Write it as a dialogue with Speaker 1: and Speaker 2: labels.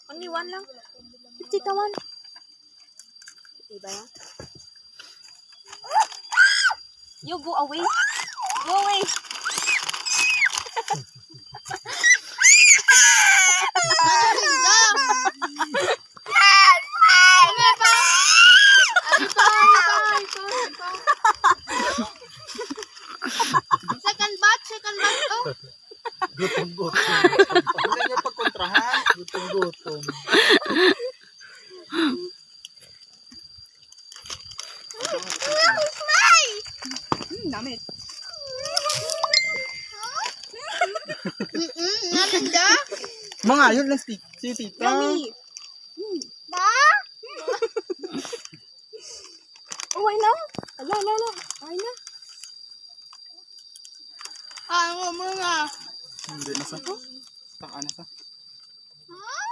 Speaker 1: Only one lang. 50 tawan. Diba yan? You go away. Go away.
Speaker 2: Second batch to.
Speaker 3: Gutom-gutom. Hindi niya pagkontrahan. Gutom-gutom.
Speaker 1: Dami.
Speaker 2: Nalinda.
Speaker 3: Mga yun lang si tita.
Speaker 1: Yummy.
Speaker 2: Ba?
Speaker 1: Okay na. Ala. Okay na.
Speaker 2: Ano mga?
Speaker 3: Hindi na sa. Taka na sa.
Speaker 2: Ha?